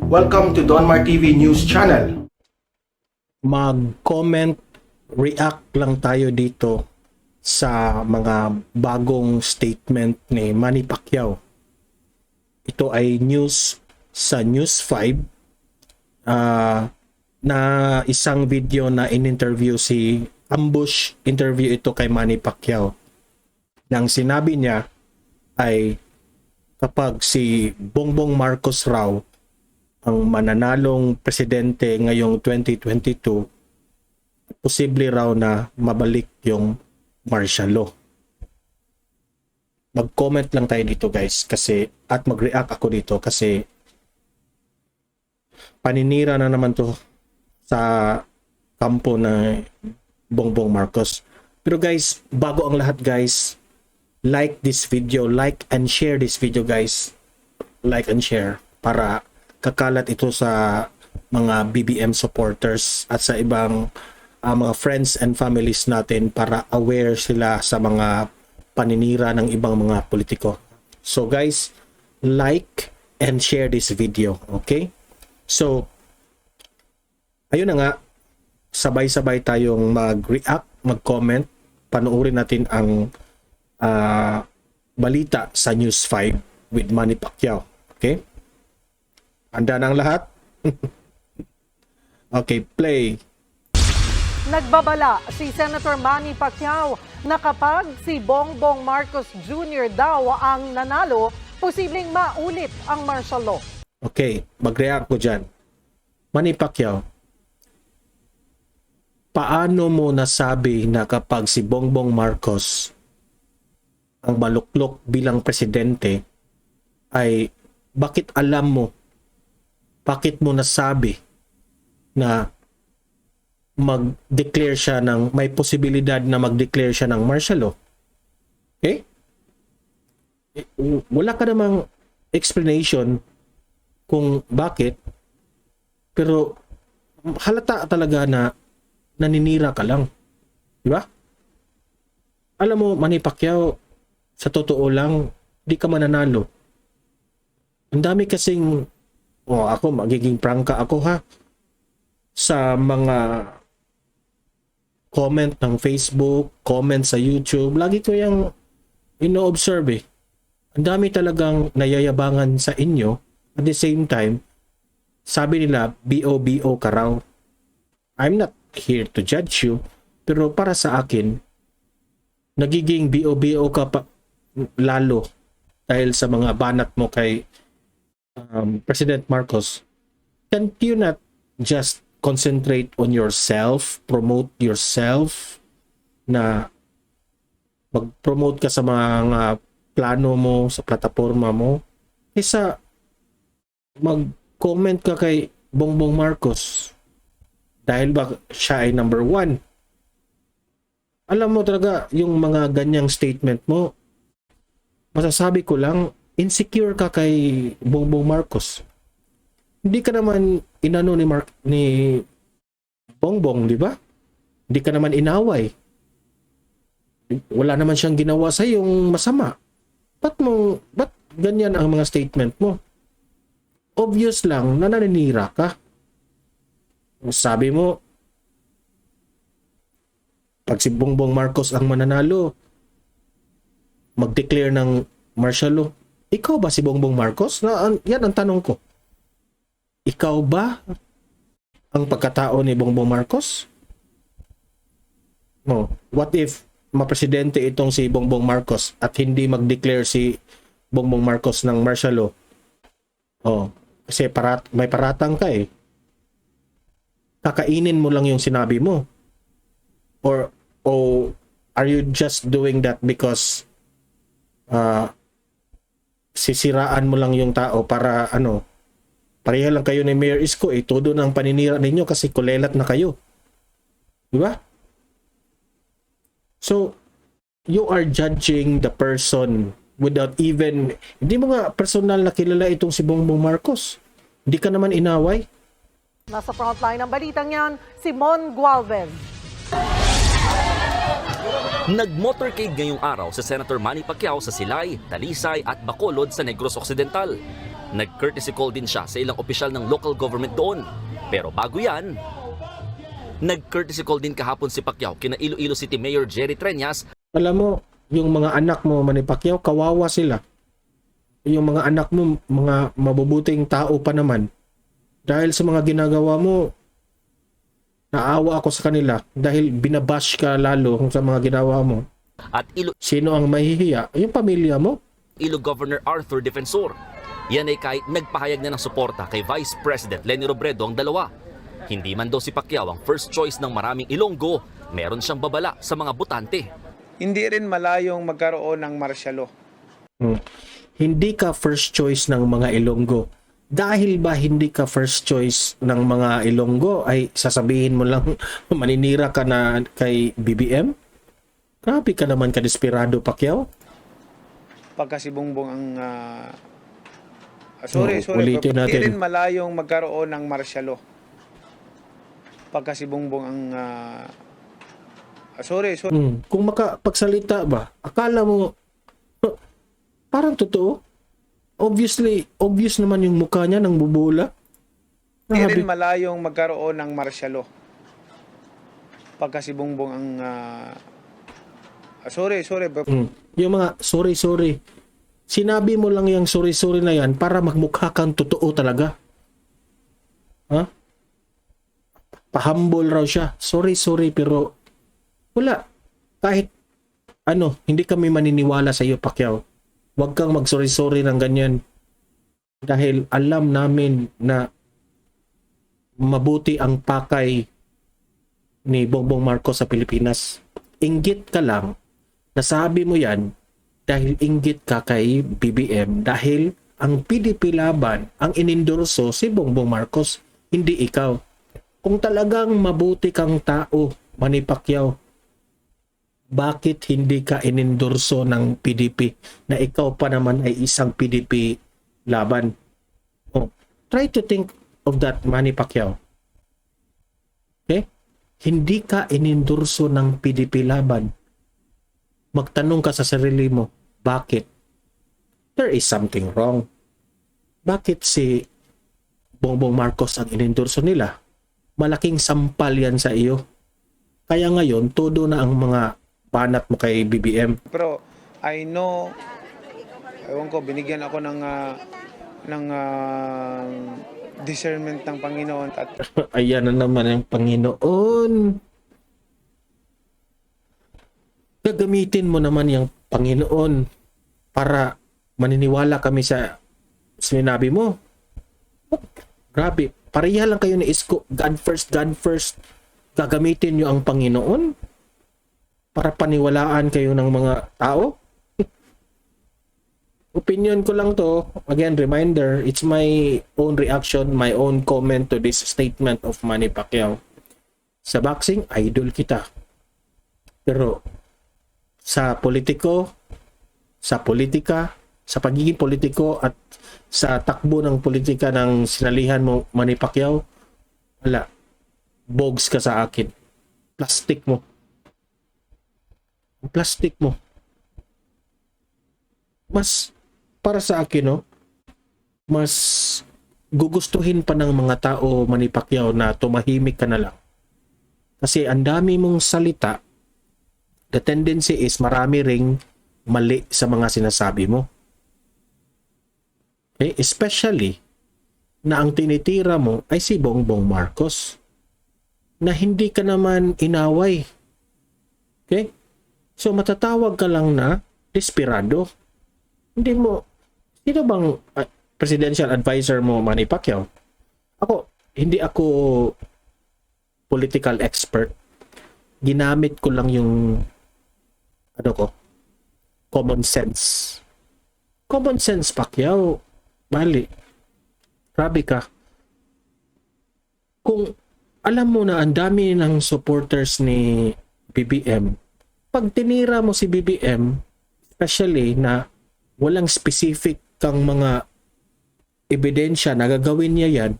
Welcome to Donmar TV News Channel. Mag-comment, react lang tayo dito sa mga bagong statement ni Manny Pacquiao. Ito ay news sa News 5 na isang video na in-interview si ambush interview ito kay Manny Pacquiao. Nang sinabi niya ay kapag si Bongbong Marcos raw ang mananalong presidente ngayong 2022, posible raw na mabalik yung martial law. Mag-comment lang tayo dito guys kasi at mag-react ako dito kasi paninira na naman to sa kampo na Bongbong Marcos. Pero guys, bago ang lahat guys, like this video, like and share this video guys. Like and share para kakalat ito sa mga BBM supporters at sa ibang mga friends and families natin para aware sila sa mga paninira ng ibang mga politiko. So guys, like and share this video, okay? So, ayun na nga, sabay-sabay tayong mag-react, mag-comment, panoorin natin ang balita sa News 5 with Manny Pacquiao, okay? Handa na ang lahat? Okay, play. Nagbabala si Senator Manny Pacquiao na kapag si Bongbong Marcos Jr. daw ang nanalo, posibleng maulit ang martial law. Okay, mag-react ko dyan. Manny Pacquiao, paano mo nasabi na kapag si Bongbong Marcos ang maluklok bilang presidente ay bakit alam mo, bakit mo nasabi na mag-declare siya ng, may posibilidad na mag-declare siya ng martial law? Okay? Wala ka namang explanation kung bakit, pero halata talaga na naninira ka lang. Di ba? Alam mo, Manny Pacquiao, sa totoo lang, di ka mananalo. Ang dami kasing ako, magiging prangka ako ha. Sa mga comment ng Facebook, comment sa YouTube, lagi ko yung ino-observe eh. Ang dami talagang nayayabangan sa inyo. At the same time, sabi nila, BO ka raw. I'm not here to judge you. Pero para sa akin, nagiging BO ka pa lalo dahil sa mga banat mo kay President Marcos. Can't you not just concentrate on yourself, promote yourself, na mag-promote ka sa mga plano mo, sa plataforma mo, kaysa mag-comment ka kay Bongbong Marcos dahil ba siya ay number 1? Alam mo talaga yung mga ganyang statement mo, masasabi ko lang, insecure ka kay Bongbong Marcos. Hindi ka naman inano ni Bongbong, di ba? Hindi ka naman inaway. Wala naman siyang ginawa sa yung masama. Ba't ganyan ang mga statement mo? Obvious lang na naninira ka. Sabi mo, pag si Bongbong Marcos ang mananalo, mag-declare ng martial law. Ikaw ba si Bongbong Marcos? Yan ang tanong ko. Ikaw ba ang pagkatao ni Bongbong Marcos? No. What if mapresidente itong si Bongbong Marcos at hindi mag-declare si Bongbong Marcos ng martial law? Kasi may paratang ka eh. Kakainin mo lang yung sinabi mo. Or are you just doing that because sisiraan mo lang yung tao para pareha lang kayo ni Mayor Isko, todo ng paninira ninyo kasi kulelat na kayo. Di ba? So, you are judging the person without even, hindi mo nga personal na kilala itong si Bongbong Marcos. Hindi ka naman inaway. Nasa frontline ng balitang yan, si Mon Gualvez. Nag-motorcade ngayong araw sa Senator Manny Pacquiao sa Silay, Talisay at Bacolod sa Negros Occidental. Nag-courtesy call din siya sa ilang opisyal ng local government doon. Pero bago yan, nag-courtesy call din kahapon si Pacquiao kina Iloilo City Mayor Jerry Treñas. Alam mo, yung mga anak mo, Manny Pacquiao, kawawa sila. Yung mga anak mo, mga mabubuting tao pa naman. Dahil sa mga ginagawa mo, naawa ako sa kanila dahil binabash ka lalo sa mga ginawa mo. At Sino ang mahihiya? Yung pamilya mo. Iloilo Governor Arthur Defensor. Yan ay kahit nagpahayag na ng suporta kay Vice President Leni Robredo ang dalawa. Hindi man daw si Pacquiao ang first choice ng maraming Ilonggo, meron siyang babala sa mga botante. Hindi rin malayong magkaroon ng martial law. Hindi ka first choice ng mga Ilonggo. Dahil ba hindi ka first choice ng mga Ilonggo ay sasabihin mo lang maninira ka na kay BBM? Grabe ka naman ka desperado, Pacquiao. Pagka si Bongbong ang ulitin Hindi natin. rin malayong magkaroon ng martial law. Pagka si Bongbong ang Kung makapagsalita ba, akala mo parang totoo? Obvious naman yung mukha niya nang bubula. Hindi Grabe. rin malayong magkaroon ng martial law. Pagka si Bongbong ang Yung mga sorry. Sinabi mo lang yung sorry na yan para magmukha kang totoo talaga. Ha? Pahambol raw siya. Sorry pero wala. Kahit hindi kami maniniwala sa iyo, Pacquiao. Huwag kang mag-sorry ng ganyan. Dahil alam namin na mabuti ang pakay ni Bongbong Marcos sa Pilipinas. Inggit ka lang. Nasabi mo yan dahil inggit ka kay BBM. Dahil ang PDP laban, ang inendorso si Bongbong Marcos, hindi ikaw. Kung talagang mabuti kang tao, Manny Pacquiao, bakit hindi ka inendorso ng PDP na ikaw pa naman ay isang PDP laban? Try to think of that, Manny Pacquiao. Okay? Hindi ka inendorso ng PDP laban. Magtanong ka sa sarili mo, bakit? There is something wrong. Bakit si Bongbong Marcos ang inendorso nila? Malaking sampal yan sa iyo. Kaya ngayon, todo na ang mga banat mo kay BBM. Pero I know, ewan ko, binigyan ako ng discernment ng Panginoon at Ayan na naman ang Panginoon. Gagamitin mo naman yung Panginoon para maniniwala kami sa sinabi mo. Grabe. Pareha lang kayo ni Isko. God first. Gagamitin nyo ang Panginoon para paniwalaan kayo ng mga tao. Opinion ko lang to. Again, reminder, it's my own reaction, my own comment to this statement of Manny Pacquiao. Sa boxing, idol kita. Pero sa politiko, sa politika, sa pagiging politiko at sa takbo ng politika ng sinalihan mo, Manny Pacquiao, wala. Bogs ka sa akin. Plastic mo. Plastic mo. Mas, para sa akin, no, mas gugustuhin pa ng mga tao, Manny Pacquiao, na tumahimik ka na lang. Kasi ang dami mong salita, the tendency is marami ring mali sa mga sinasabi mo. Okay? Especially na ang tinitira mo ay si Bongbong Marcos na hindi ka naman inaway. Okay? So matatawag ka lang na desperado. Hindi mo, sino bang presidential advisor mo, Manny Pacquiao? Hindi ako political expert. Ginamit ko lang yung common sense. Common sense, Pacquiao. Bali. Grabe ka. Kung alam mo na ang dami ng supporters ni BBM, pag tinira mo si BBM, especially na walang specific kang mga ebidensya na gagawin niya yan,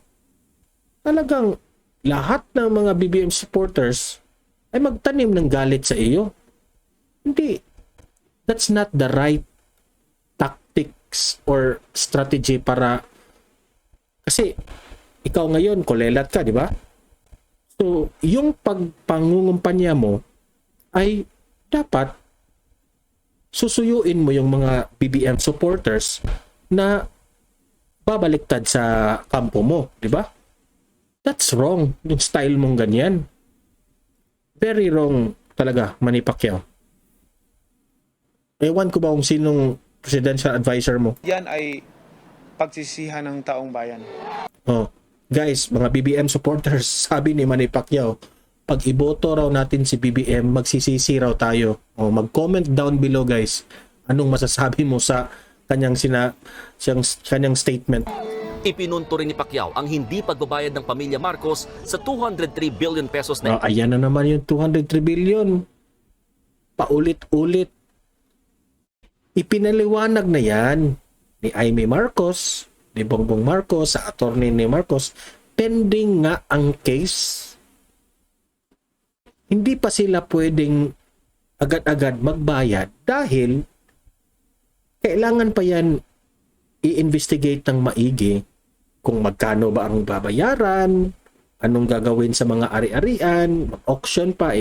talagang lahat ng mga BBM supporters ay magtanim ng galit sa iyo. Hindi. That's not the right tactics or strategy para Kasi ikaw ngayon, kulelat ka, di ba? So, yung pagpangungumpanya mo ay dapat susuyuin mo yung mga BBM supporters na babaliktad sa kampo mo, di ba? That's wrong, yung style mong ganyan. Very wrong talaga, Manny Pacquiao. Ewan ko ba kung sinong presidential advisor mo. Yan ay pagsisihan ng taong bayan. Oh, guys, mga BBM supporters, sabi ni Manny Pacquiao, pag iboto raw natin si BBM, magsisisi raw tayo. Oh, mag-comment down below, guys. Anong masasabi mo sa kanyang kanyang statement? Ipinunto rin ni Pacquiao ang hindi pagbabayad ng pamilya Marcos sa 203 billion pesos na Ayan na naman yung 203 billion. Paulit-ulit. Ipinaliwanag na yan ni Amy Marcos, ni Bongbong Marcos, sa attorney ni Marcos, pending nga ang case. Hindi pa sila pwedeng agad-agad magbayad dahil kailangan pa yan i-investigate ng maigi kung magkano ba ang babayaran, anong gagawin sa mga ari-arian, auction pa,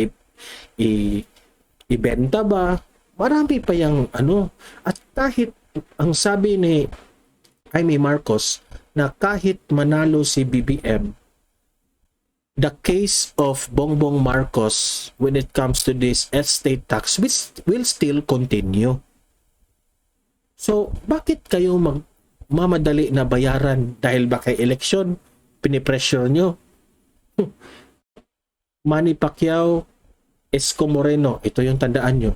ibenta ba, marami pa yung ano. At kahit ang sabi ni Amy Marcos na kahit manalo si BBM, the case of Bongbong Marcos when it comes to this estate tax will still continue. So, bakit kayo mamadali na bayaran dahil ba kay eleksyon? Pinipressure nyo. Manny Pacquiao, Isko Moreno, ito yung tandaan nyo.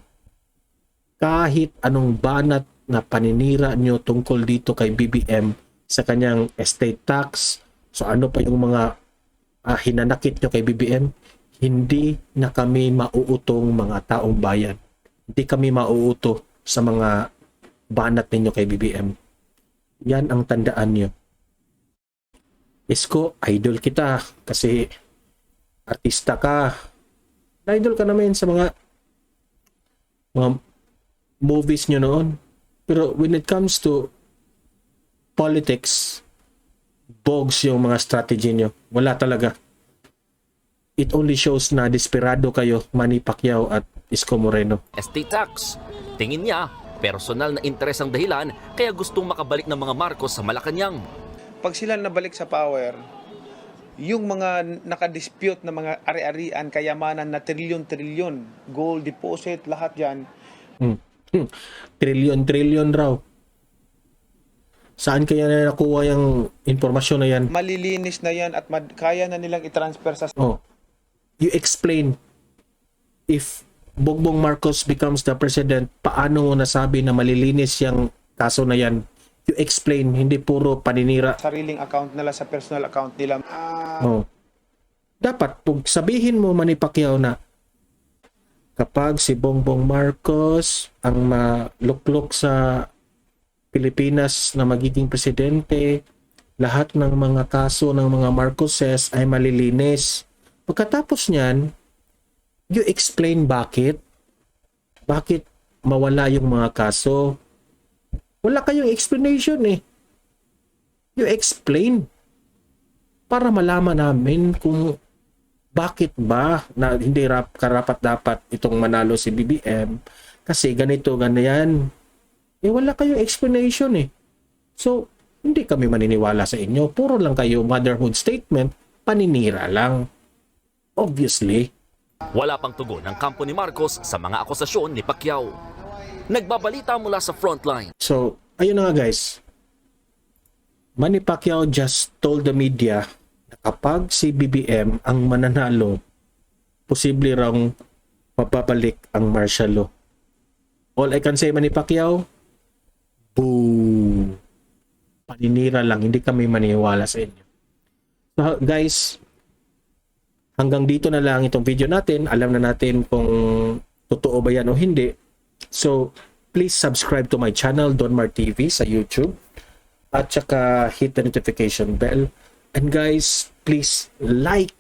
Kahit anong banat na paninira nyo tungkol dito kay BBM sa kanyang estate tax, so ano pa yung mga hinanakit nyo kay BBM, hindi na kami mauutong mga taong bayan. Hindi kami mauuto sa mga banat ninyo kay BBM. Yan ang tandaan nyo. Isko, idol kita kasi artista ka. Idol ka naman sa mga movies nyo noon. Pero when it comes to politics, bogs yung mga strategy nyo. Wala talaga. It only shows na desperado kayo, Manny Pacquiao at Isko Moreno. estate tax. Tingin niya, personal na interes ang dahilan kaya gustong makabalik ng mga Marcos sa Malacanang. Pag sila nabalik sa power, yung mga nakadispute na mga ari-arian, kayamanan na trilyon-trilyon, gold deposit, lahat yan. Trilyon raw. Saan kaya na nakuha yung informasyon na yan? Malilinis na yan at kaya na nilang i-transfer sa... Oh, you explain if Bongbong Marcos becomes the president, paano mo nasabi na malilinis yung kaso na yan? You explain, hindi puro paninira. sariling account nila, sa personal account nila. Oh. Dapat, pag sabihin mo, Manny Pacquiao, na kapag si Bongbong Marcos ang maluklok sa Pilipinas na magiging presidente, lahat ng mga kaso ng mga Marcoses ay malilinis. Pagkatapos niyan, you explain bakit mawala yung mga kaso. Wala kayong explanation eh. You explain para malaman namin kung bakit ba na hindi karapat-dapat itong manalo si BBM kasi ganito, ganyan. Wala kayong explanation eh. So, hindi kami maniniwala sa inyo. Puro lang kayo motherhood statement, paninira lang. Obviously. Wala pang tugon ng kampo ni Marcos sa mga akusasyon ni Pacquiao. Nagbabalita mula sa frontline. So, ayun na nga guys. Manny Pacquiao just told the media na kapag si BBM ang mananalo, posible raw mapapalik ang martial law. All I can say, Manny Pacquiao, boo! Paninira lang, hindi kami maniwala sa inyo. So, guys, hanggang dito na lang itong video natin. Alam na natin kung totoo ba yan o hindi. So, please subscribe to my channel, Donmar TV sa YouTube. At saka hit the notification bell. And guys, please like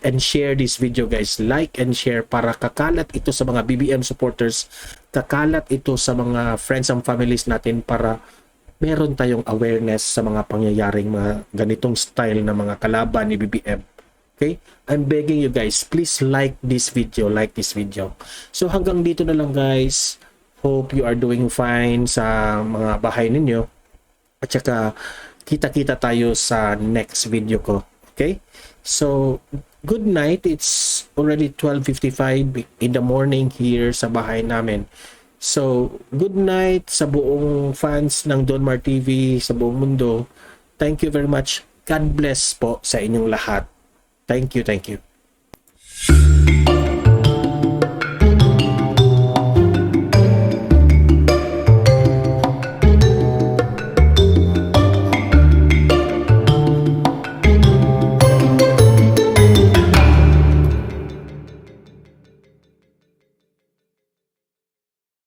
and share this video, guys. Like and share para kakalat ito sa mga BBM supporters. Kakalat ito sa mga friends and families natin para meron tayong awareness sa mga pangyayaring mga ganitong style na mga kalaban ni BBM. Okay? I'm begging you guys, please like this video, So hanggang dito na lang guys. Hope you are doing fine sa mga bahay ninyo. At saka kita-kita tayo sa next video ko. Okay? So, good night. It's already 12:55 in the morning here sa bahay namin. So, good night sa buong fans ng Donmar TV sa buong mundo. Thank you very much. God bless po sa inyong lahat. Thank you.